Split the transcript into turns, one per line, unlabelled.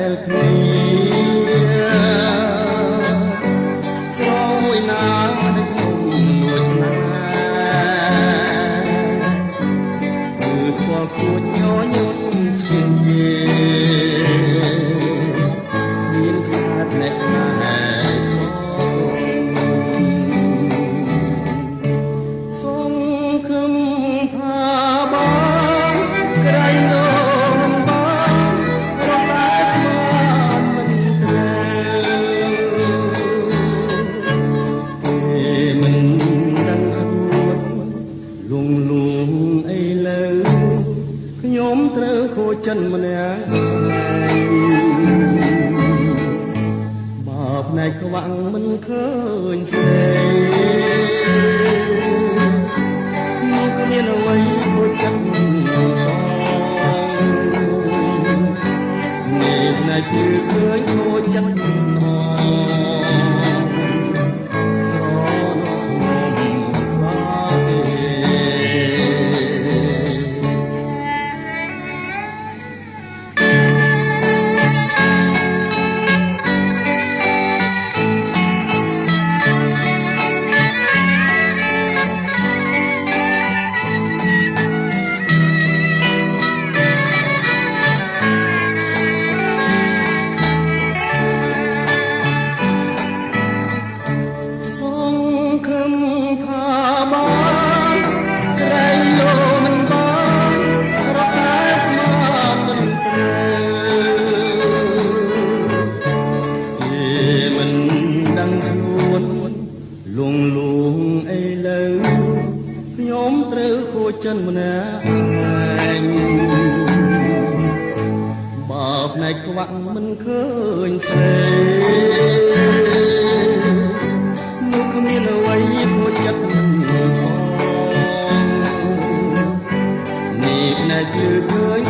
លគ្នាស្រមួយណានៅក្នុងនួនស្នេហ៍គឺផ្ទាល់គួចញញឹមជាងយាមានខ្សែភ្នែកស្នេហ៍សូមគំថាបងក្រៃលោមបងរំលែកស្មានមិនត្រូវគេមិនដឹងខ្លួនលងលងអីលើខ្ញុំត្រូវខូចចិនម្នាក់បើផ្នែកខ្វាំងមិនឃើញស្រីមកគ្មានអ្វីខូចចិត្តសងនេះផ្នែកគឺឃើញខូចចិត្តលងលងអីលើខ្ញុំត្រូវខូចចិនម្នាក់បើផ្នែកខ្វាក់មិនឃើញស្រីនោះគ្មានអ្វីខូចចិត្តផងនេះផ្នែកគឺឃើញ